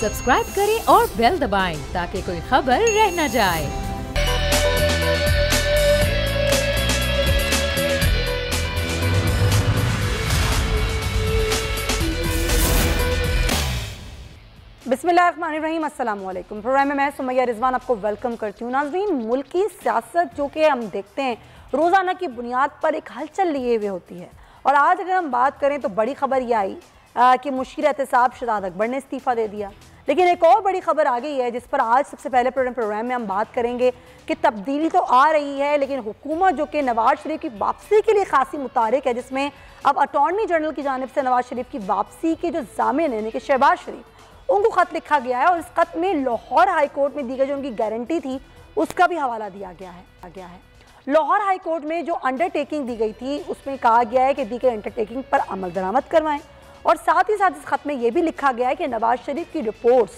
Subscribe करें और bell दबाएं ताकि कोई खबर रह न जाए। बिस्मिल्लाहिर्रहमानिर्रहीम, अस्सलाम वालेकुम। प्रोग्राम में मैं सुमैया रिजवान आपको वेलकम करती हूँ। नाज़रीन, मुल्क की सियासत जो कि हम देखते हैं रोज़ाना की बुनियाद पर एक हलचल लिए हुए होती है, और आज अगर हम बात करें तो बड़ी खबर यह आई कि मुशीर एहतसाब शहजाद अकबर ने इस्तीफ़ा दे दिया। लेकिन एक और बड़ी खबर आ गई है जिस पर आज सबसे पहले प्रोग्राम में हम बात करेंगे कि तब्दीली तो आ रही है, लेकिन हुकूमत जो कि नवाज शरीफ की वापसी के लिए खासी मुतारिक है, जिसमें अब अटॉर्नी जनरल की जानिब से नवाज शरीफ की वापसी के जो जामिन यानी कि शहबाज शरीफ उनको ख़त लिखा गया है, और इस ख़त में लाहौर हाई कोर्ट में दी गई जो उनकी गारंटी थी उसका भी हवाला दिया गया है। लाहौर हाई कोर्ट में जो अंडरटेकिंग दी गई थी उसमें कहा गया है कि दी गई अंडरटेकिंग पर अमल दरामद करवाएं, और साथ ही साथ इस ख़त में यह भी लिखा गया है कि नवाज शरीफ की रिपोर्ट्स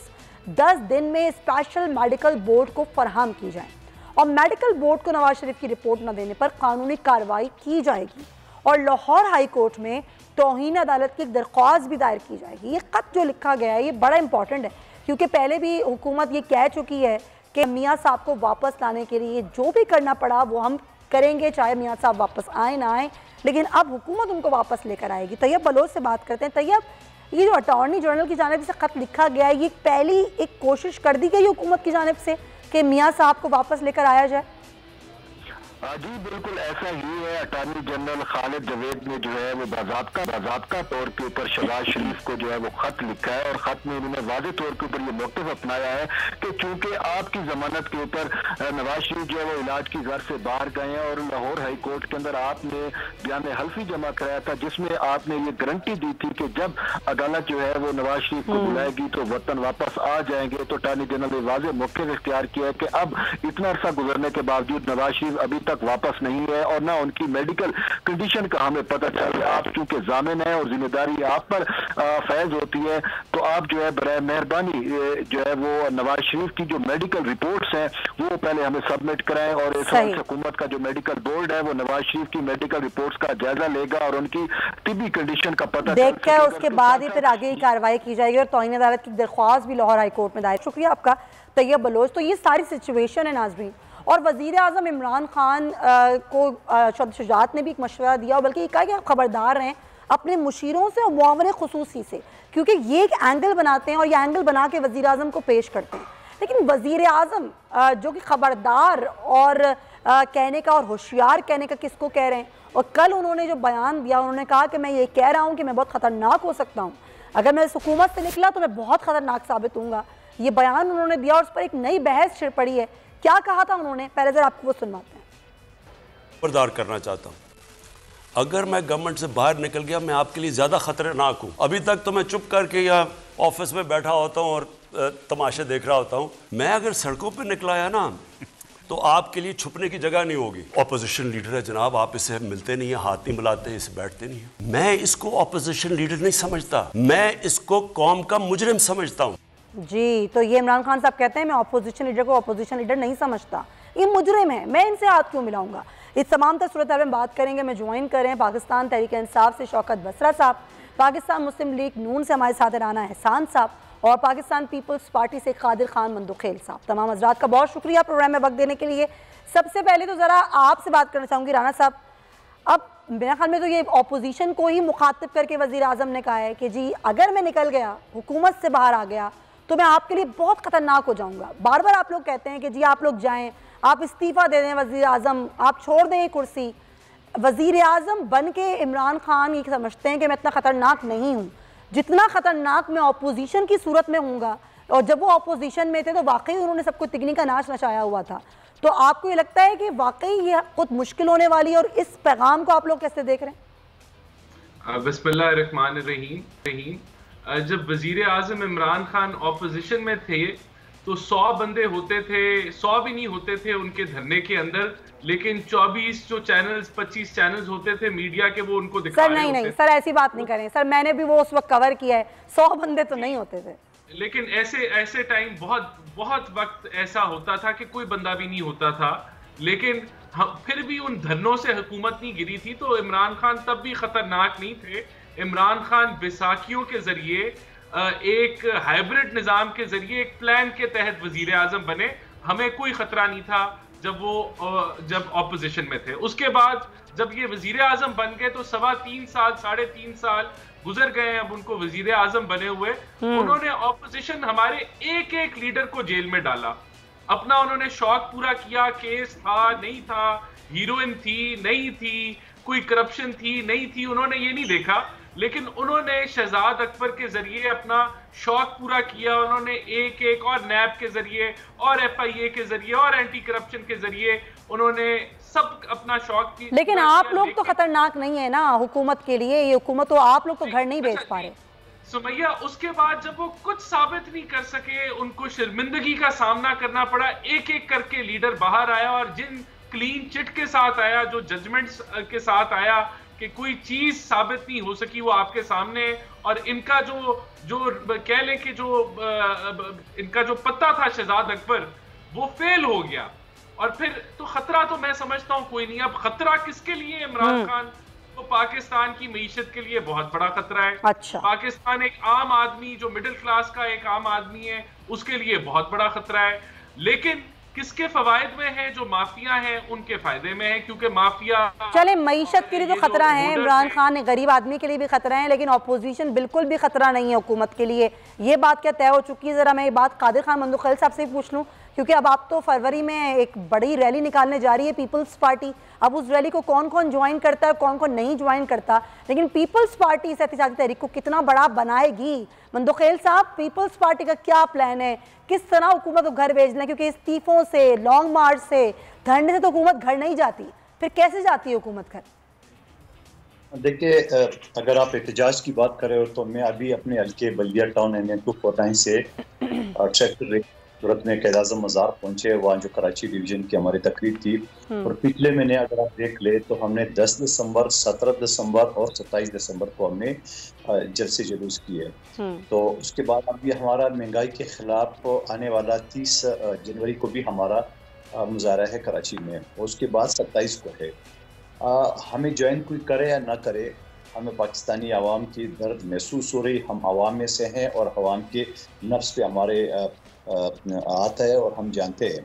10 दिन में स्पेशल मेडिकल बोर्ड को फराहम की जाए, और मेडिकल बोर्ड को नवाज शरीफ की रिपोर्ट न देने पर कानूनी कार्रवाई की जाएगी, और लाहौर हाई कोर्ट में तौहीन अदालत की एक दरख्वास्त भी दायर की जाएगी। ये ख़त जो लिखा गया है ये बड़ा इंपॉर्टेंट है, क्योंकि पहले भी हुकूमत ये कह चुकी है कि मियाँ साहब को वापस लाने के लिए जो भी करना पड़ा वो हम करेंगे, चाहे मियाँ साहब वापस आए ना आए, लेकिन अब हुकूमत उनको वापस लेकर आएगी। तैयब बलोच से बात करते हैं। तैयब, ये जो अटॉर्नी जनरल की जानिब से ख़त लिखा गया है, ये पहली एक कोशिश कर दी गई हुकूमत की जानिब से कि मियाँ साहब को वापस लेकर आया जाए? जी बिल्कुल ऐसा ही है। अटॉर्नी जनरल खालिद जवेद ने जो है वो बाज़ाब्ता तौर के ऊपर शहबाज शरीफ को जो है वो खत लिखा है, और खत में उन्होंने वाज़े तौर के ऊपर ये मौक़िफ़ अपनाया है कि चूंकि आपकी जमानत के ऊपर नवाज शरीफ जो है वो इलाज की घर से बाहर गए हैं, और लाहौर हाई कोर्ट के अंदर आपने बयान हल्फी जमा कराया था जिसमें आपने ये गारंटी दी थी कि जब अदालत जो है वो नवाज शरीफ को बुलाएगी तो वतन वापस आ जाएंगे। तो अटॉर्नी जनरल ने वाज़े मौक़िफ़ इख्तियार किया है कि अब इतना अर्सा गुजरने के बावजूद नवाज शरीफ अभी तक वापस नहीं है, और ना उनकी मेडिकल कंडीशन का हमें पता चल रहा है। आप चूंकि जामिन है और जिम्मेदारी आप पर फैज होती है, तो आप जो है बराए मेहरबानी जो है वो नवाज शरीफ की जो मेडिकल रिपोर्ट्स हैं वो पहले हमें सबमिट कराएं, और इस वक्त हुकूमत का जो मेडिकल बोर्ड है वो नवाज शरीफ की मेडिकल रिपोर्ट्स का जायजा लेगा और उनकी तिब्बी कंडीशन का पता देख कर उसके बाद ही फिर आगे की कार्रवाई की जाएगी, और तौहीन अदालत की दरख्वास्त भी लाहौर हाई कोर्ट में दायर। शुक्रिया आपका तैयब बलोच। तो ये सारी सिचुएशन है नाज़रीन, और वज़ीर आज़म इमरान खान को शुजात ने भी एक मशवरा दिया, बल्कि ये कहा कि आप खबरदार रहें अपने मुशीरों से और मुआवरे खुसूसी से, क्योंकि ये एक एंगल बनाते हैं और ये एंगल बना के वज़ीर आज़म को पेश करते हैं। लेकिन वज़ीर आज़म जो कि खबरदार और कहने का और होशियार कहने का किसको कह रहे हैं, और कल उन्होंने जो बयान दिया उन्होंने कहा कि मैं ये कह रहा हूँ कि मैं बहुत ख़तरनाक हो सकता हूँ, अगर मैं इस हुकूमत से निकला तो मैं बहुत ख़तरनाक साबित हूँगा। ये बयान उन्होंने दिया और उस पर एक नई बहस छिड़ पड़ी है। क्या कहा था उन्होंने, पहले जरा आपको वो सुनवाते हैं। खबरदार करना चाहता हूँ, अगर मैं गवर्नमेंट से बाहर निकल गया मैं आपके लिए ज़्यादा खतरनाक हूँ। अभी तक तो मैं चुप करके या ऑफिस में बैठा होता हूँ और तमाशे देख रहा होता हूँ। मैं अगर सड़कों पे निकला आया ना तो आपके लिए छुपने की जगह नहीं होगी। ऑपोजिशन लीडर है जनाब, आप इससे मिलते नहीं है, हाथ नहीं मिलाते, इससे बैठते नहीं है। मैं इसको ऑपोजिशन लीडर नहीं समझता, मैं इसको कौम का मुजरिम समझता हूँ। जी, तो ये इमरान खान साहब कहते हैं मैं ऑपोजिशन लीडर को ऑपोजिशन लीडर नहीं समझता, ये मुजरिम है, मैं इनसे हाथ क्यों मिलाऊंगा। इस तमाम सूरत में बात करेंगे। मैं ज्वाइन करें पाकिस्तान तहरीक इंसाफ से शौकत बसरा साहब, पाकिस्तान मुस्लिम लीग नून से हमारे साथ राना एहसान साहब, और पाकिस्तान पीपल्स पार्टी से कादिर खान मंदुखेल साहब। तमाम हजरात का बहुत शुक्रिया प्रोग्राम में वक्त देने के लिए। सबसे पहले तो ज़रा आपसे बात करना चाहूँगी राना साहब, अब मेरे ख्याल में तो ये अपोजिशन को ही मुखातिब करके वज़ीर आज़म ने कहा है कि जी अगर मैं निकल गया, हुकूमत से बाहर आ गया तो मैं आपके लिए बहुत ख़तरनाक हो जाऊंगा। बार बार आप लोग कहते हैं कि जी आप लोग जाएं, आप इस्तीफ़ा दे दें वज़ीर आज़म, आप छोड़ दें ये कुर्सी। वज़ीर आज़म बन के इमरान खान ये समझते हैं कि मैं इतना ख़तरनाक नहीं हूँ, जितना ख़तरनाक मैं अपोजिशन की सूरत में हूँगा, और जब वो अपोजिशन में थे तो वाकई उन्होंने सबको तिगनी का नाच नचाया हुआ था। तो आपको ये लगता है कि वाकई ये खुद मुश्किल होने वाली है, और इस पैगाम को आप लोग कैसे देख रहे हैं? बिस्मिल्लाहिर्रहमानिर्रहीम। जब वजीर आजम इमरान खान ऑपोजिशन में थे तो 100 बंदे होते थे, 100 भी नहीं होते थे उनके धरने के अंदर, लेकिन 24 जो चैनल्स 25 चैनल्स होते थे मीडिया के वो उनको दिखा रहे होते। नहीं सर, ऐसी बात नहीं करें सर, मैंने भी वो उस वक्त कवर किया है, 100 बंदे तो नहीं होते थे, लेकिन ऐसे टाइम बहुत वक्त ऐसा होता था कि कोई बंदा भी नहीं होता था, लेकिन फिर भी उन धरनों से हुकूमत नहीं गिरी थी। तो इमरान खान तब भी खतरनाक नहीं थे। इमरान खान बैसाखियों के जरिए एक हाइब्रिड निजाम के जरिए एक प्लान के तहत वजीर आजम बने। हमें कोई खतरा नहीं था जब ऑपोजिशन में थे। उसके बाद जब ये वजीर आजम बन गए तो 3.25 साल 3.5 साल गुजर गए, अब उनको वजीर आजम बने हुए। उन्होंने ऑपोजिशन हमारे एक एक लीडर को जेल में डाला। अपना उन्होंने शौक पूरा किया, केस था नहीं था, हीरोइन थी नहीं थी, कोई करप्शन थी नहीं थी, उन्होंने ये नहीं देखा। लेकिन उन्होंने शहजाद अकबर के जरिए अपना शौक पूरा किया। उन्होंने एक और नैब के जरिए और FIA के जरिए और एंटी करप्शन के जरिए उन्होंने सब अपना शौक की। लेकिन आप लोग तो खतरनाक नहीं है ना हुकूमत के लिए, ये हुकूमत तो आप लोग तो घर नहीं बेच पा रहे। सुमैया, उसके बाद जब वो कुछ साबित नहीं कर सके, उनको शर्मिंदगी का सामना करना पड़ा। एक एक करके लीडर बाहर आया और जिन क्लीन चिट के साथ आया, जो जजमेंट्स के साथ आया कि कोई चीज साबित नहीं हो सकी, वो आपके सामने। और इनका जो कह लें कि इनका जो पत्ता था शहजाद अकबर, वो फेल हो गया। और फिर तो खतरा तो मैं समझता हूं कोई नहीं। अब खतरा किसके लिए? इमरान खान तो पाकिस्तान की मईशत के लिए बहुत बड़ा खतरा है। अच्छा। पाकिस्तान एक आम आदमी, जो मिडिल क्लास का एक आम आदमी है, उसके लिए बहुत बड़ा खतरा है। लेकिन किसके फवायद में है? जो माफिया हैं उनके फायदे में है, क्योंकि माफिया चले मईशत के लिए तो खतरा है, इमरान खान गरीब आदमी के लिए भी खतरा है, लेकिन अपोजिशन बिल्कुल भी खतरा नहीं है हुकूमत के लिए। ये बात क्या तय हो चुकी है? जरा मैं ये बात कादिर खान मंदुखैल साहब से पूछ लूँ, क्योंकि अब आप तो फरवरी में एक बड़ी रैली निकालने जा रही है पीपल्स पार्टी। अब उस रैली को कौन कौन ज्वाइन करता है, कौन कौन नहीं ज्वाइन करता, लेकिन पीपल्स पार्टी इस एहतजाजी तहरीक को कितना बड़ा बनाएगी? मंदुखैल साहब, पीपल्स पार्टी का क्या प्लान है? किस तरह हुकूमत को घर भेजना है? क्योंकि इस्तीफों से, लॉन्ग मार्च से, धरने से तो हुकूमत घर नहीं जाती, फिर कैसे जाती है हुकूमत घर? देखिए, अगर आप एहतजाज की बात करें तो मैं अभी अपने हल्के बल्दिया टाउन NN249 से ट्रैक्टर सूरत में कैद आज़म मज़ार पहुंचे, वहाँ जो कराची डिवीजन की हमारी तकरीब थी। और पिछले महीने अगर आप देख ले तो हमने 10 दिसंबर, 17 दिसंबर और 27 दिसंबर को हमने जलसे जुलूस किए। तो उसके बाद अभी हमारा महंगाई के खिलाफ आने वाला 30 जनवरी को भी हमारा मुजाहरा है कराची में, और उसके बाद 27 को है। हमें ज्वाइन कोई करे या ना करे, हमें पाकिस्तानी आवाम की दर्द महसूस हो रही, हम आवाम में से हैं और आवाम के नफ्स पे हमारे आता है और हम जानते हैं।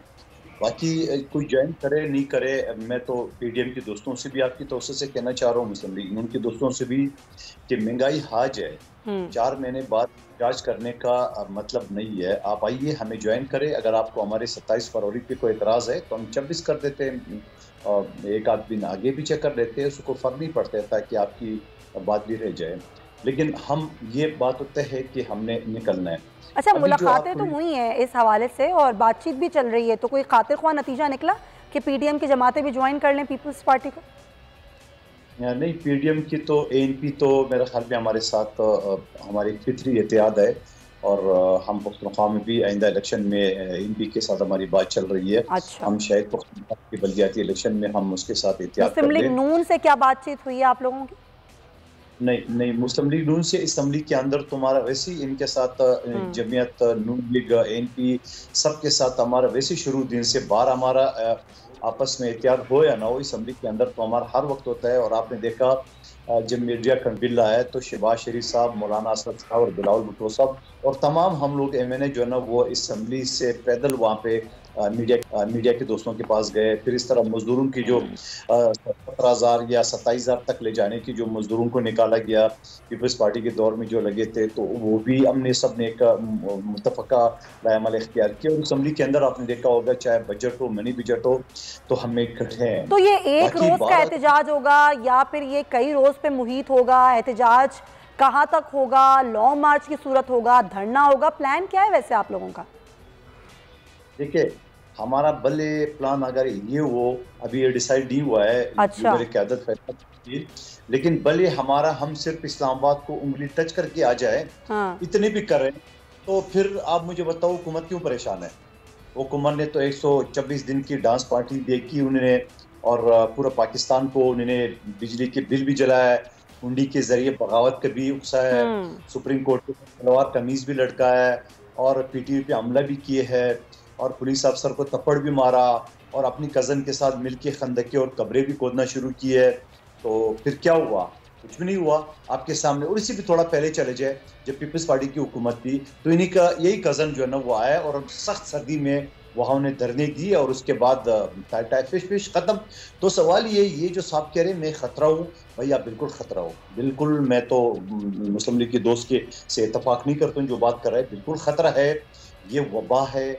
बाकी कोई ज्वाइन करे नहीं करे, मैं तो PDM के दोस्तों से भी आपकी तौर से कहना चाह रहा हूँ, मुस्लिम लीग उनके दोस्तों से भी, कि महंगाई हाज है। 4 महीने बाद इजाज करने का मतलब नहीं है। आप आइए, हमें ज्वाइन करें। अगर आपको हमारे 27 फरवरी पे कोई एतराज़ है तो हम 26 कर देते हैं, एक आध दिन आगे पीछे कर देते हैं, उसको फर्क नहीं पड़ता, ताकि आपकी बात भी रह जाए। लेकिन हम ये बात होता है कि हमने निकलना है। अच्छा, मुलाकातें तो हुई हैं इस हवाले से और बातचीत भी चल रही है, तो कोई खातिर ख्वाह नतीजा निकला कि PDM की जमातें भी ज्वाइन कर लें पीपल्स पार्टी को? नहीं, PDM की तो ANP तो मेरे ख्याल में हमारे साथ हमारी फितरी एहतियात है, और हम पख्तूनख्वा में भी आइंदा इलेक्शन में ANP के साथ हमारी बात चल रही है। अच्छा। हम शायद पख्तूनख्वा की बल्दियाती इलेक्शन में हम उसके साथ एहतियात कर मुस्लिम लीग लें। नून से क्या बातचीत हुई है आप लोगों की? नहीं, मुस्लिम लीग नून से असम्बली के अंदर तुम्हारा वैसे ही इनके साथ जमीयत नून लीग ANP सबके साथ हमारा वैसे शुरू दिन से बार हमारा आपस में एहतियात हो या ना हो, असम्बली के अंदर तो हमारा हर वक्त होता है। और आपने देखा जब मीडिया का बिल आया तो शहबाज शरीफ साहब, मौलाना असद साहब और बिलावल भुट्टो साहब और तमाम हम लोग MNA जो है ना, वो असम्बली से पैदल वहाँ पे मीडिया के दोस्तों के पास गए। फिर इस तरह मजदूरों की जो 17,000 या 27,000 तक ले जाने की जो मजदूरों को निकाला गया पीपल्स पार्टी के दौर में जो लगे थे, तो वो भी हमने सब ने एक मुतफ़क़ा रायमल इख्तियार किया। और असम्बली के अंदर आपने देखा होगा, चाहे बजट हो, मिनी बजट हो, तो हम इकट्ठे हैं। तो ये एक रोज का एहतजाज होगा या फिर ये कई रोज पे मुहित होगा? एहतजाज कहाँ तक होगा? लॉन्ग मार्च की सूरत होगा, धरना होगा? प्लान क्या है वैसे आप लोगों का? देखिए, हमारा भले प्लान अगर ये वो अभी ये डिसाइड नहीं हुआ है। अच्छा। मेरी क़यादत फैसला की, लेकिन भले हमारा हम सिर्फ इस्लामाबाद को उंगली टच करके आ जाए, हाँ। इतने भी करें, तो फिर आप मुझे बताओ हुकूमत क्यों परेशान है? हुकूमत ने तो 124 दिन की डांस पार्टी देखी उन्होंने, और पूरा पाकिस्तान को उन्होंने बिजली के बिल भी जलाया, हुंडी के जरिए बगावत का भी उकसाया है, सुप्रीम कोर्ट को तलवार कमीज भी लटकाया है, और PTI पे हमला भी किए है, और पुलिस अफसर को थप्पड़ भी मारा, और अपनी कज़न के साथ मिलके खंदके और कब्रें भी खोदना शुरू की है। तो फिर क्या हुआ? कुछ भी नहीं हुआ आपके सामने। और इसी भी थोड़ा पहले चले जाए, जब पीपल्स पार्टी की हुकूमत थी तो इन्हीं का यही कज़न जो है ना वो आया और सख्त सर्दी में वहाँ उन्हें धरने दी और उसके बाद फिश खत्म। तो सवाल ये जो साहब कह रहे हैं मैं खतरा हूँ, भैया बिल्कुल खतरा हूँ, बिल्कुल। मैं तो मुस्लिम लीग के दोस्त के से इतफाक नहीं करता हूँ जो बात कर रहा है, बिल्कुल खतरा है। ये वबा है,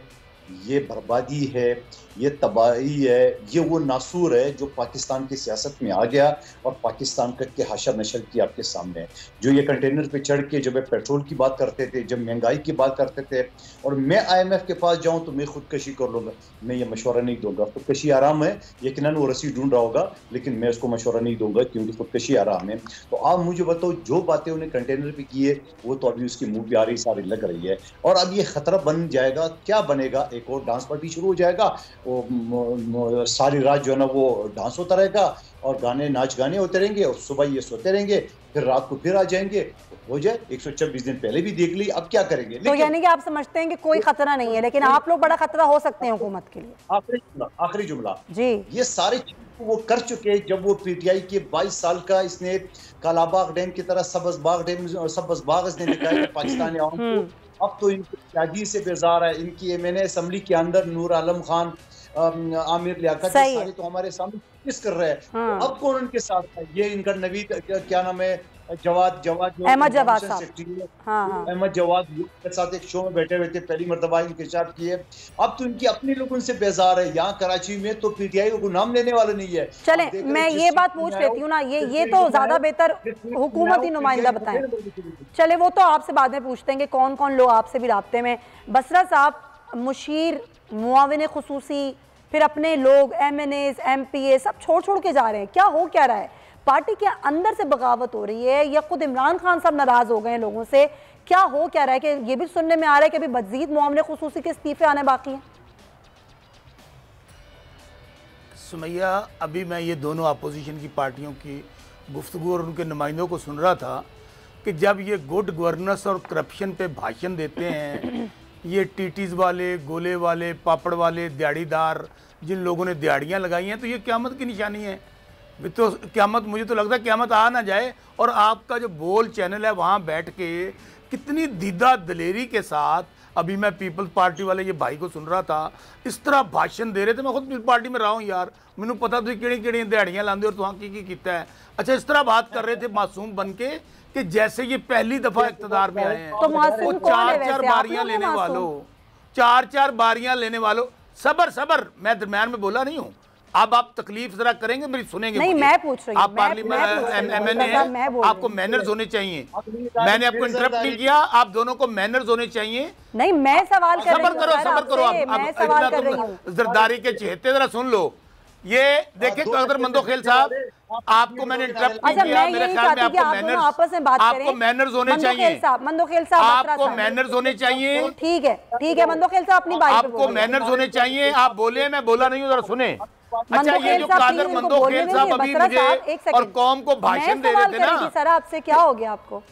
ये बर्बादी है, ये तबाही है, ये वो नासूर है जो पाकिस्तान की सियासत में आ गया और पाकिस्तान के हाशा नशर की आपके सामने है। जो ये कंटेनर पे चढ़ के जब पेट्रोल की बात करते थे, जब महंगाई की बात करते थे, और मैं IMF के पास जाऊं तो मैं खुदकशी कर लूँगा, मैं ये मशवरा नहीं दूंगा। खुदकशी आराम है, यकीनन वो रस्सी ढूंढ रहा होगा, लेकिन मैं उसको मशवरा नहीं दूंगा क्योंकि खुदकशी आराम है। तो आप मुझे बताओ, जो बातें उन्हें कंटेनर पे की है वो तो अभी उसकी मुँह पे आ रही सारी लग रही है। और अब ये खतरा बन जाएगा, क्या बनेगा, एक और डांस पार्टी शुरू हो जाएगा, वो सारी रात जो है ना वो डांस होता रहेगा और नाच गाने होते रहेंगे और सुबह ये सोते रहेंगे, फिर रात को फिर आ जाएंगे। हो जाए 126 दिन पहले भी देख ली, अब क्या करेंगे। तो यानी कि आप समझते हैं कि कोई खतरा नहीं है, लेकिन आप लोग बड़ा खतरा हो सकते हैं हुकूमत के लिए। आखिरी जुमला जी, ये सारे वो कर चुके जब वो PTI के 22 साल का इसने कालाबाग डैम की तरह सबज बाग इसने दिखाया पाकिस्तानी आवाम को। अब तो इनकी शादी से बेजार है, इनकी मैंने असेंबली के अंदर नूर आलम खान, आमिर लियाकत, सारे तो हमारे सामने किस कर रहे हैं। अब कौन उनके साथ है, ये इनका नवीद क्या नाम है, अहमद जवाद साहब, अहमद जवाद के साथ एक शो में बैठे हुए थे, पहली मर्तबा इंकशाफ किए। अब तो इनकी अपनी लोग उनसे बेजार है। यहाँ कराची में तो PTI को नाम लेने वाले नहीं है। चले मैं ये बात पूछ लेती हूँ ना, ये तो ज्यादा बेहतर हुकूमती नुमाइंदा बताएं। चले वो तो आपसे बाद में पूछते हैं कि कौन कौन लोग आपसे भी राब्ते में। बसरा साहब, मुशीर, मुआविन खुसूसी, फिर अपने लोग MNAs MPA सब छोड़ के जा रहे हैं, क्या हो क्या रहा है? पार्टी के अंदर से बगावत हो रही है या खुद इमरान खान साहब नाराज हो गए हैं लोगों से? क्या हो क्या रहा है? कि ये भी सुनने में आ रहा है कि अभी मजीद मुआविन खुसूसी के इस्तीफे आने बाकी हैं। सुमैया, अभी मैं ये दोनों अपोजिशन की पार्टियों की गुफ्तगू और उनके नुमाइंदों को सुन रहा था कि जब ये गुड गवर्नेंस और करप्शन पे भाषण देते हैं, ये टीटीज़ वाले, गोले वाले, पापड़ वाले, दिहाड़ीदार, जिन लोगों ने दिहाड़ियाँ लगाई हैं, तो ये क़यामत की निशानी है। तो क़यामत, मुझे तो लगता है क़यामत आ ना जाए और आपका जो बोल चैनल है वहाँ बैठ के कितनी दीदा दलेरी के साथ, अभी मैं पीपल्स पार्टी वाले ये भाई को सुन रहा था, इस तरह भाषण दे रहे थे। मैं खुद पीपल्स पार्टी में रहा हूँ यार, मैंने पता तो किहड़ी दिहाड़ियाँ लाते और तुम की किया है। अच्छा, इस तरह बात कर रहे थे मासूम बन के कि जैसे ये पहली दफ़ा इक़्तिदार में आए हैं। तो चार बारियाँ लेने वालों, चार बारियाँ लेने वालों, सबर, मैं दरम्यान में बोला नहीं हूँ। अब आप तकलीफ जरा करेंगे, मेरी सुनेंगे। नहीं, मैं पूछ रही हूं, आप पार्लियामेंट MNA हैं, आपको मैनर्स होने चाहिए। मैंने आपको इंटरप्ट नहीं किया, आप दोनों को मैनर्स होने चाहिए। नहीं, मैं सवाल कर रही हूं। सबर करो आप जरदारी के चहेते, जरा सुन लो। ये देखिए कदर मंदोखेल साहब, आपको मैंने इंटरप्ट नहीं किया, मेरे ख्याल में आपको मैनर्स होने चाहिए। मंदोखेल साहब, आपको मैनर्स होने चाहिए। ठीक है मंदोखेल साहब, अपनी बात आपको मैनर्स होने चाहिए। आप बोले, मैं बोला नहीं हूँ, जरा सुने। अच्छा, ये जो कादर मंदोखेल साहब अभी मुझे और कौम को भाषण दे रहे थे ना, सर आपसे क्या हो गया आपको?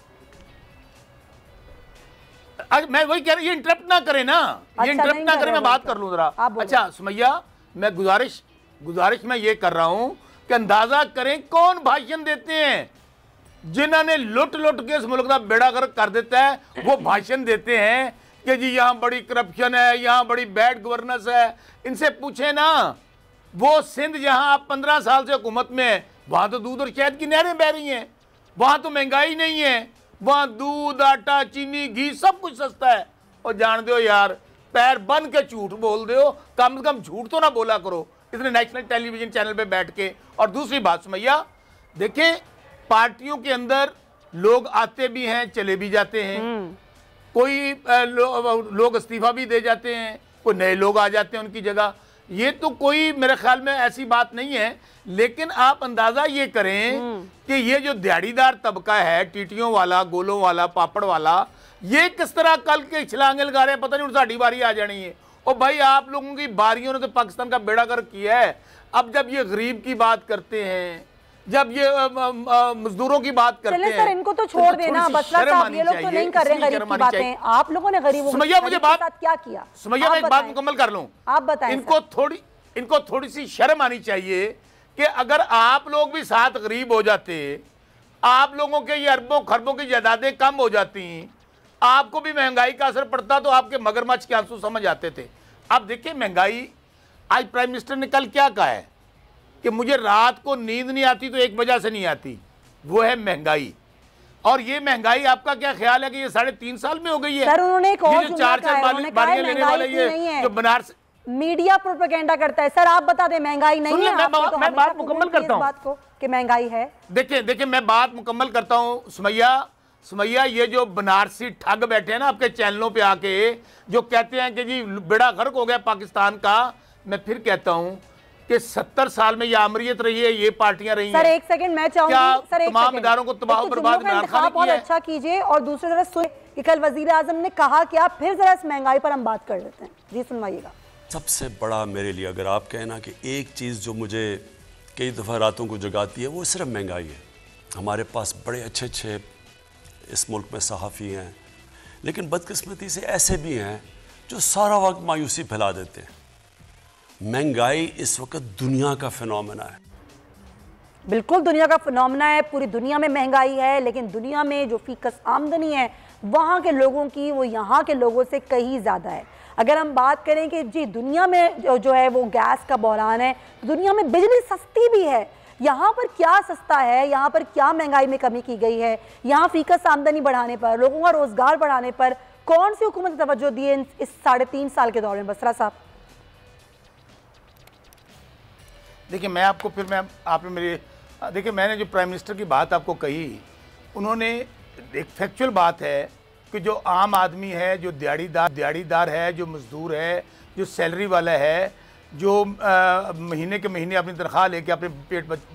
मैं वही कह रहा हूँ, ये इंटरप्ट ना करे ना, ये इंटरप्ट ना करे, मैं बात कर लूँ जरा। अच्छा सुमैया, मैं गुजारिश मैं ये कर रहा हूँ कि अंदाजा करें कौन भाषण देते हैं। जिन्होंने लुट के इस मुल्क का बेड़ा गर्क कर देता है, वो भाषण देते हैं कि जी यहाँ बड़ी करप्शन है, यहाँ बड़ी बैड गवर्नेंस है। इनसे पूछे ना, वो सिंध जहाँ आप 15 साल से हुकूमत में है, वहाँ तो दूध और शहद की नहरें बह रही हैं, वहाँ तो महंगाई नहीं है, वहाँ दूध, आटा, चीनी, घी सब कुछ सस्ता है। और जान दो यार, पैर बन के झूठ बोल दो, कम से कम झूठ तो ना बोला करो इतने नेशनल टेलीविजन चैनल पे बैठ के। और दूसरी बात सुमैया, देखें पार्टियों के अंदर लोग आते भी हैं, चले भी जाते हैं, कोई लोग इस्तीफा भी दे जाते हैं, कोई नए लोग आ जाते हैं उनकी जगह। ये तो कोई मेरे ख्याल में ऐसी बात नहीं है, लेकिन आप अंदाजा ये करें कि ये जो दिहाड़ीदार तबका है, टीटियों वाला, गोलों वाला, पापड़ वाला, ये किस तरह कल के छलांगे लगा रहे हैं, पता नहीं साड़ी बारी आ जानी है। और भाई आप लोगों की बारियों ने तो पाकिस्तान का बेड़ा गर्क किया है। अब जब ये गरीब की बात करते हैं, जब ये मजदूरों की बात करते हैं, सर इनको तो छोड़ देना, बसरा साहब ये लोग तो नहीं कर रहे गरीब की बातें। आप लोगों ने गरीबों के साथ क्या किया? सुमैया, मैं एक बात मुकम्मल कर लूं, आप बताएं। इनको थोड़ी सी शर्म आनी चाहिए कि अगर आप लोग भी साथ गरीब हो जाते आप लोगों के ये अरबों खरबों की जायदादें कम हो जाती, आपको भी महंगाई का असर पड़ता तो आपके मगरमच्छ के आंसू समझ आते थे। अब देखिए महंगाई, आज प्राइम मिनिस्टर ने कल क्या कहा है कि मुझे रात को नींद नहीं आती तो एक वजह से नहीं आती, वो है महंगाई। और ये महंगाई आपका क्या ख्याल है कि ये 3.5 साल में हो गई है? सर उन्होंने एक और जो 4 बारियां लेने वाले ये जो बनारस मीडिया प्रोपेगेंडा करता है। सर आप बता दें महंगाई नहीं है, मैं बात मुकम्मल करता हूँ बात को कि महंगाई है। देखिए मैं बात मुकम्मल करता हूँ। सुमैया ये जो बनारसी ठग बैठे हैं ना आपके चैनलों पे आके, जो कहते हैं कि जी बेड़ा गर्क हो गया पाकिस्तान का, मैं फिर कहता हूँ कि 70 साल में ये आमरीत रही है, ये पार्टियां रही हैं। सर एक सेकंड मैं चाहूंगी, सर तमाम इदारों को तबाह बर्बाद बहुत अच्छा कीजिए, और दूसरी तरफ सुन कि कल वजीर आजम ने कहा कि आप फिर जरा इस महंगाई पर हम बात कर लेते हैं। जी सुनवाइएगा। सबसे बड़ा मेरे लिए अगर आप कहें ना कि एक चीज़ जो मुझे कई दफ़ा रातों को जगाती है वो सिर्फ महंगाई है। हमारे पास बड़े अच्छे अच्छे इस मुल्क में सहाफ़ी हैं, लेकिन बदकिस्मती से ऐसे भी हैं जो सारा वक्त मायूसी फैला देते हैं। महंगाई इस वक्त दुनिया का फिनोमेना है। बिल्कुल दुनिया का फिनोमेना है, पूरी दुनिया में महंगाई है, लेकिन दुनिया में जो फीकस आमदनी है वहाँ के लोगों की वो यहाँ के लोगों से कहीं ज़्यादा है। अगर हम बात करें कि जी दुनिया में जो है वो गैस का बहरान है, दुनिया में बिजली सस्ती भी है, यहाँ पर क्या सस्ता है, यहाँ पर क्या महंगाई में कमी की गई है, यहाँ फीकस आमदनी बढ़ाने पर, लोगों का रोजगार बढ़ाने पर कौन सी हुकूमत ने तवज्जो दी है इस 3.5 साल के दौर में? बसरा साहब देखिए मैं आपको फिर आपने मेरे देखिए मैंने जो प्राइम मिनिस्टर की बात आपको कही, उन्होंने एक फैक्चुअल बात है कि जो आम आदमी है, जो दिहाड़ीदार है, जो मजदूर है, जो सैलरी वाला है, जो महीने के महीने अपनी तनख्वाह लेके अपने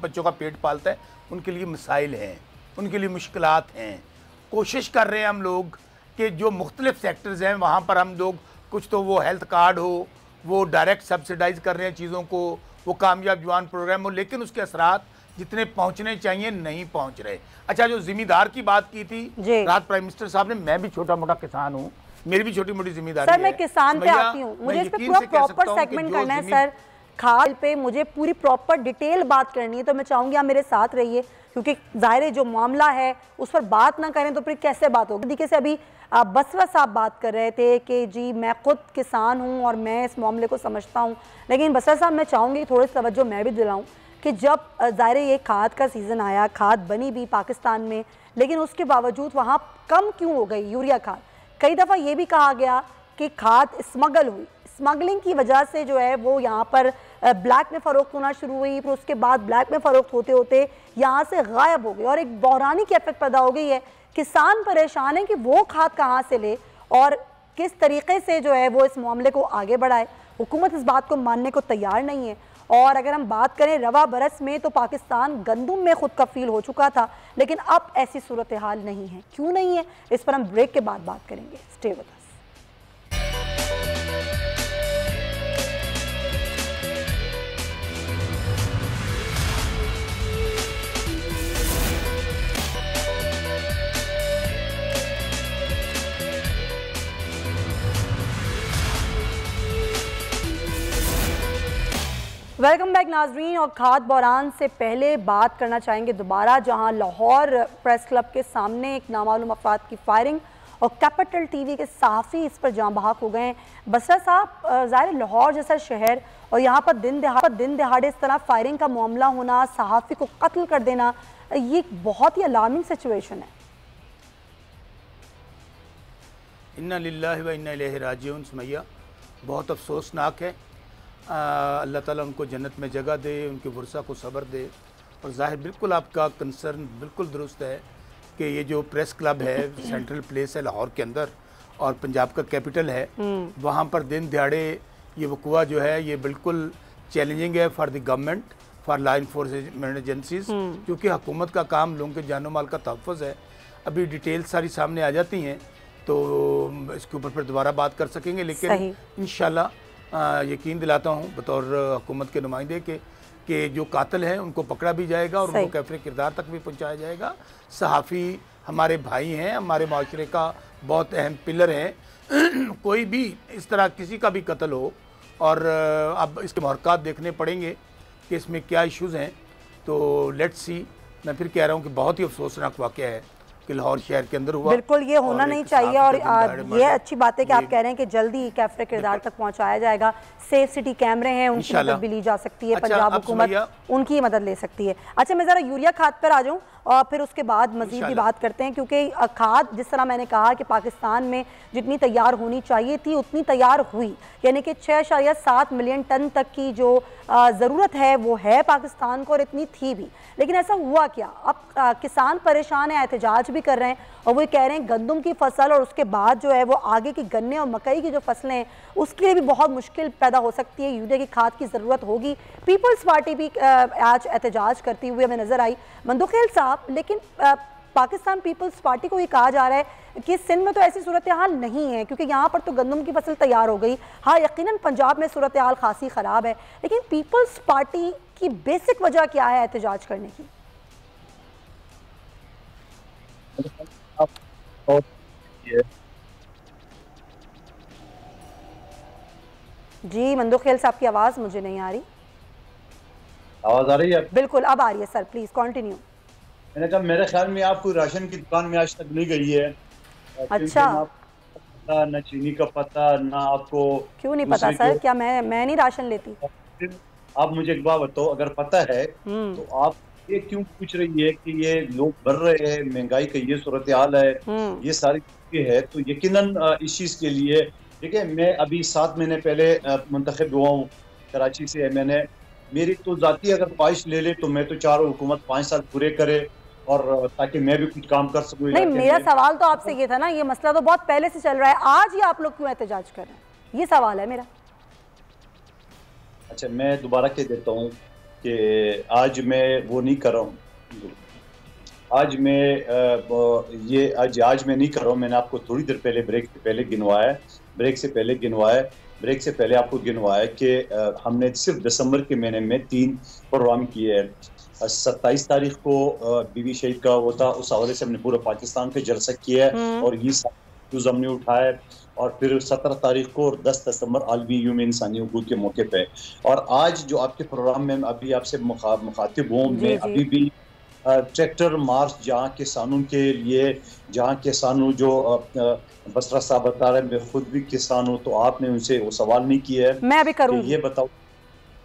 बच्चों का पेट पालता है, उनके लिए मसाइल हैं, उनके लिए मुश्किलात हैं। कोशिश कर रहे हैं हम लोग कि जो मुख्तलिफ सेक्टर्स हैं वहाँ पर हम लोग कुछ तो वो हेल्थ कार्ड हो, वो डायरेक्ट सब्सिडाइज कर रहे हैं चीज़ों को, वो कामयाब जवान प्रोग्राम हो, लेकिन उसके असरात जितने पहुंचने चाहिए नहीं पहुंच रहे। अच्छा जो जिम्मेदार की बात की थी रात प्राइम मिनिस्टर साहब ने, मैं भी छोटा मोटा किसान हूँ, मेरी भी छोटी मोटी जिम्मेदारी है। सर मैं किसान पे आती हूँ, मुझे इस पे पूरा प्रॉपर सेगमेंट करना है सर। खाद पे मुझे पूरी प्रॉपर डिटेल बात करनी है, तो मैं चाहूंगी आप मेरे साथ रहिए, क्योंकि जाहिर है जो मामला है उस पर बात ना करें तो फिर कैसे बात होगी। तरीके से अभी बसरा साहब बात कर रहे थे कि जी मैं खुद किसान हूँ और मैं इस मामले को समझता हूँ, लेकिन बसरा साहब मैं चाहूँगी थोड़ी सी तवज्जो मैं भी दिलाऊँ कि जब ज़ाहिर ये खाद का सीज़न आया, खाद बनी भी पाकिस्तान में, लेकिन उसके बावजूद वहाँ कम क्यों हो गई यूरिया खाद? कई दफ़ा ये भी कहा गया कि खाद स्मगल हुई, स्मगलिंग की वजह से जो है वो यहाँ पर ब्लैक में फ़रोख्त होना शुरू हुई, फिर उसके बाद ब्लैक में फ़रोख्त होते होते यहाँ से गायब हो गई और एक बहरानी की कैफियत पैदा हो गई है। किसान परेशान है कि वो खाद कहाँ से ले और किस तरीके से जो है वो इस मामले को आगे बढ़ाए। हुकूमत इस बात को मानने को तैयार नहीं है। और अगर हम बात करें रवा बरस में तो पाकिस्तान गंदुम में खुद कफील हो चुका था, लेकिन अब ऐसी सूरत हाल नहीं है। क्यों नहीं है, इस पर हम ब्रेक के बाद बात करेंगे। Stay with us. Welcome back नाजरीन। और खाद बहरान से पहले बात करना चाहेंगे दोबारा, जहां लाहौर प्रेस क्लब के सामने एक नामालूम अफराद की फायरिंग और कैपिटल टीवी के सहाफ़ी इस पर जाँ बहक हो गए हैं। बसरा साहब, ज़ाहिर लाहौर जैसा शहर और यहाँ पर दिन दहाड़े इस तरह फायरिंग का मामला होना, सहाफ़ी को कत्ल कर देना, ये बहुत ही अलार्मिंग सिचुएशन है। इन्ना लिल्लाहि व इन्ना इलैहि राजिऊन। सुमैया बहुत अफसोसनाक है। अल्लाह ताला उनको जन्नत में जगह दे, उनके वर्सा को सब्र दे। और ज़ाहिर बिल्कुल आपका कंसर्न बिल्कुल दुरुस्त है कि ये जो प्रेस क्लब है सेंट्रल प्लेस है लाहौर के अंदर और पंजाब का कैपिटल है, वहाँ पर दिन दिहाड़े ये वक़ुआ जो है ये बिल्कुल चैलेंजिंग है for the government, for law enforcement agencies, क्योंकि हुकूमत का काम लोगों के जानो माल का तहफ़्फ़ुज़ है। अभी डिटेल सारी सामने आ जाती हैं तो इसके ऊपर फिर दोबारा बात कर सकेंगे, लेकिन इंशाल्लाह यकीन दिलाता हूँ बतौर हुकूमत के नुमाइंदे कि जो कातिल हैं उनको पकड़ा भी जाएगा और उनको कैफरे किरदार तक भी पहुँचाया जाएगा। सहाफ़ी हमारे भाई हैं, हमारे माशरे का बहुत अहम पिलर हैं। कोई भी इस तरह किसी का भी कत्ल हो और अब इसके महरक़ात देखने पड़ेंगे कि इसमें क्या इश्यूज़ हैं, तो लेट्स सी मैं फिर कह रहा हूँ कि बहुत ही अफसोसनाक वाक़या है कि लाहौर शहर के अंदर हुआ। बिल्कुल ये होना नहीं चाहिए और ये अच्छी बात है कि आप कह रहे हैं कि जल्दी ही कैफरे किरदार तक पहुंचाया जाएगा। सेफ सिटी कैमरे हैं, उनकी मदद भी ली जा सकती है। पंजाब हुकूमत उनकी मदद ले सकती है। अच्छा, मैं ज़रा यूरिया खाद पर आ जाऊँ और फिर उसके बाद मजीद भी बात करते हैं, क्योंकि खाद जिस तरह मैंने कहा कि पाकिस्तान में जितनी तैयार होनी चाहिए थी उतनी तैयार हुई, यानी कि 6.7 मिलियन टन तक की जो ज़रूरत है वो है पाकिस्तान को और इतनी थी भी। लेकिन ऐसा हुआ क्या? अब किसान परेशान है, एहतजाज भी कर रहे हैं और वो कह रहे हैं गंदम की फसल और उसके बाद जो है वो आगे की गन्ने और मकई की जो फसलें हैं उसके लिए भी बहुत मुश्किल पैदा हो सकती है, यूरिया की खाद की ज़रूरत होगी। पीपल्स पार्टी भी आज एहतजाज करती हुई हमें नज़र आई। मंदोखेल साहब, लेकिन पाकिस्तान पीपल्स पार्टी को ये कहा जा रहा है कि सिंध में तो ऐसी सूरत हाल नहीं है, क्योंकि यहाँ पर तो गंदम की फसल तैयार हो गई। हाँ, यकीनन पंजाब में सूरत हाल खासी ख़राब है, लेकिन पीपल्स पार्टी की बेसिक वजह क्या है एहतजाज करने की? जी मंदोखेल साहब की आवाज़ मुझे नहीं आ रही। आवाज़ आ रही है? बिल्कुल अब आ रही है सर, प्लीज़ कंटिन्यू। मैंने कहा मेरे ख्याल में आप कोई राशन की दुकान में आज तक नहीं गई है। अच्छा, ना चीनी का पता, ना आपको। क्यों नहीं पता सर? क्या मैं नहीं राशन लेती? आप मुझे एक बात बताओ, अगर पता है तो आप ये क्यों पूछ रही है कि ये लोग बढ़ रहे हैं, महंगाई का ये सूरत हाल है, ये सारी चीजें है, तो यकीनन इस चीज के लिए देखिए, मैं अभी 7 महीने पहले मुंतखब हुआ हूँ कराची से। मैंने मेरी तो जाती अगर ख्वाहिश ले ले तो मैं तो चारों हुकूमत 5 साल पूरे करे और ताकि मैं भी कुछ काम कर सकूँ। नहीं, मेरा सवाल तो आपसे ये था ना, ये मसला तो बहुत पहले से चल रहा है, आज ही आप लोग क्यों एहतजाज कर रहे हैं? ये सवाल है मेरा। अच्छा, मैं दोबारा कह देता हूँ कि आज मैं वो नहीं कर रहा हूँ, आज मैं नहीं कर रहा हूँ। मैंने आपको थोड़ी देर पहले ब्रेक से पहले आपको गिनवाया कि हमने सिर्फ दिसंबर के महीने में 3 प्रोग्राम किए हैं। 27 तारीख को बीवी शहीद का वो था, उस हवाले से हमने पूरे पाकिस्तान पे जलसा किया है और ये न्यूज़ हमने उठाया। और फिर 17 तारीख को और 10 दिसंबर आलमी यूम इंसानी हुकूक के मौके पे। और आज जो आपके प्रोग्राम में अभी आपसे मुखातिब हूँ, मैं अभी भी ट्रैक्टर मार्च जहाँ किसानों के लिए, जहाँ किसानों जो बसरा साहब बता रहे हैं, मैं खुद भी किसान हूँ, तो आपने उनसे वो सवाल नहीं किया है। मैं भी करूँगी। ये बताओ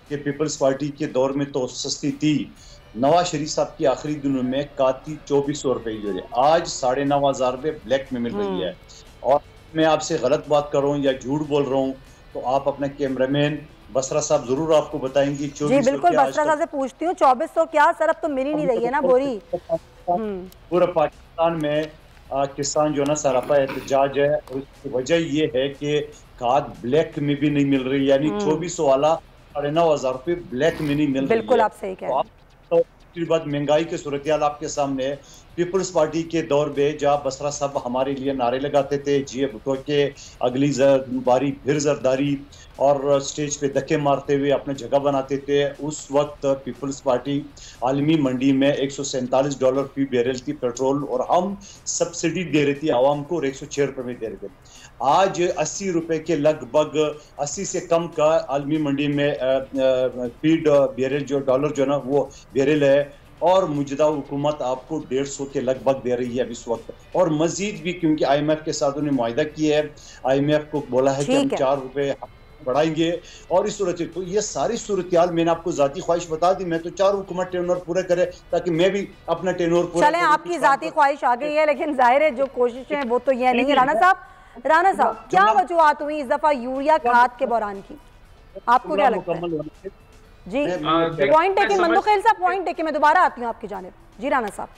कि पीपल्स पार्टी के दौर में तो सस्ती थी। नवाज शरीफ साहब की आखिरी दिनों में काती 2400 रुपए की, आज 9,500 रुपए ब्लैक में मिल रही है। और मैं आपसे गलत बात कर रहा हूँ या झूठ बोल रहा हूँ तो आप अपने कैमरामैन बसरा साहब जरूर आपको बताएंगी। जी बिल्कुल, बसरा साहब से पूछती हूँ 2400 क्या सर? अब तो मिल ही नहीं रही है ना बोरी। पूरे पाकिस्तान में किसान जो ना सरापा एहतजाज है, और उसकी वजह ये है कि खाद ब्लैक में भी नहीं मिल रही, यानी 2400 वाला 9,500 रुपए ब्लैक में नहीं मिल रही। बिल्कुल आप सही कह रहे हैं। दूसरी बात, महंगाई के सूरत हाल आपके सामने है। पीपल्स पार्टी के दौर में जहाँ बसरा साहब हमारे लिए नारे लगाते थे, जी भुट्टो के अगली बारी फिर जरदारी, और स्टेज पे धक्के मारते हुए अपने जगह बनाते थे, उस वक्त पीपल्स पार्टी आलमी मंडी में $147 फी बैरल थी पेट्रोल, और हम सब्सिडी दे रही थी आवाम को और 106 रुपये में दे रहे थे। आज 80 रुपए के लगभग 80 से कम का आलमी मंडी में फीड बैरल जो डॉलर जो ना वो बैरल है, और मुजदा हुकूमत आपको 150 के लगभग दे रही है इस वक्त। और मजीद भी क्योंकि IMF के साथ उन्हें मुआहिदा किया है, IMF को बोला है कि हम 4 रुपए बढ़ाएंगे, और इस सूरत तो ये सारी सूरत हाल मैंने आपको जाती ख्वाहिश बता दी। मैं तो 4 हुकूमत टेनोर पूरे करे ताकि मैं भी अपना टेनोर पूरा। चलें, आपकी जाती ख्वाहिश आ गई है, लेकिन जाहिर है जो कोशिशें हैं वो तो ये नहीं है। राना साहब क्या वजूहत हुई इस दफा यूरिया खाद के बहरान की? आपको क्या लगता है? जी पॉइंट है कि मंदोखेल साहब, पॉइंट है कि मैं दोबारा आती हूँ आपकी जानिब। जी राना साहब,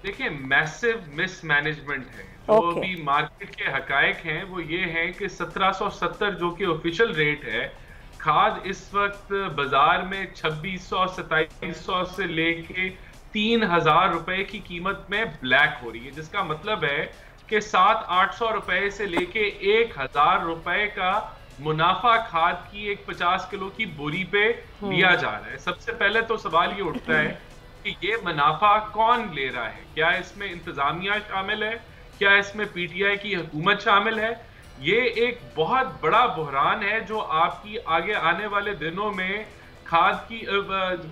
देखिए मैसिव मिसमैनेजमेंट है। जो भी मार्केट के हकायक हैं वो ये हैं कि 1770 जो कि ऑफिशियल रेट है, खाद इस वक्त बाजार में 2600-2700 से लेके 3000 रुपए की कीमत में ब्लैक हो रही है, जिसका मतलब है कि 700-800 रुपए से लेके 1000 रुपए का मुनाफा खाद की एक 50 किलो की बोरी पे लिया जा रहा है। सबसे पहले तो सवाल ये उठता है कि ये मुनाफा कौन ले रहा है? क्या इसमें इंतजामिया शामिल है? क्या इसमें PTI की हुकूमत शामिल है? ये एक बहुत बड़ा बुहरान है जो आपकी आगे आने वाले दिनों में खाद की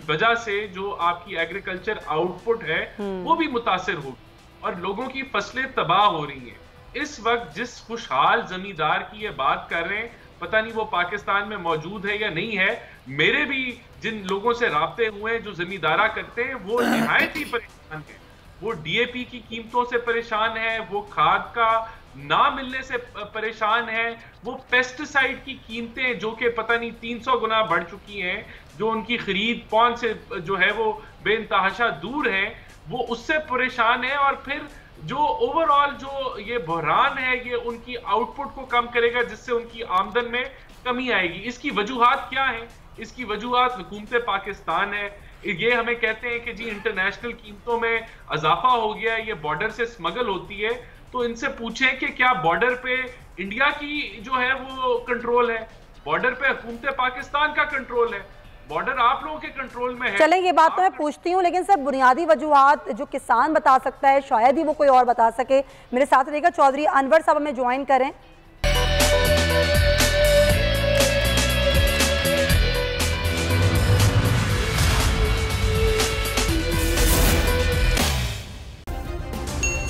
वजह से जो आपकी एग्रीकल्चर आउटपुट है वो भी मुतासिर होगी और लोगों की फसलें तबाह हो रही हैं। इस वक्त जिस खुशहाल जमींदार की ये बात कर रहे हैं, पता नहीं वो पाकिस्तान में मौजूद है या नहीं है। मेरे भी जिन लोगों से राब्ते हुए हैं जो जमींदारा करते हैं वो निहायत ही परेशान है। वो डीएपी की कीमतों से परेशान है, वो खाद का ना मिलने से परेशान है, वो पेस्टिसाइड की कीमतें जो कि पता नहीं 300 गुना बढ़ चुकी हैं, जो उनकी खरीद पहुंच से जो है वो बेइंतहाशा दूर है, वो उससे परेशान है। और फिर जो ओवरऑल जो ये बहरान है ये उनकी आउटपुट को कम करेगा जिससे उनकी आमदन में कमी आएगी। इसकी वजूहात क्या है? इसकी वजूहात हुकूमत पाकिस्तान है। ये हमें कहते हैं कि जी इंटरनेशनल कीमतों में इजाफा हो गया है, ये बॉर्डर से स्मगल होती है। तो इनसे पूछें कि क्या बॉर्डर पे इंडिया की जो है वो कंट्रोल है? बॉर्डर पे हुकूमत पाकिस्तान का कंट्रोल है, बॉर्डर आप लोगों के कंट्रोल में है। चलें, ये बात तो मैं पूछती हूँ, लेकिन सर बुनियादी वजूहात जो किसान बता सकता है शायद ही वो कोई और बता सके। मेरे साथ रहेगा चौधरी अनवर साहब, हमें ज्वाइन करें।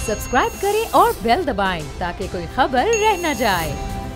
सब्सक्राइब करें और बेल दबाएं ताकि कोई खबर रह न जाए।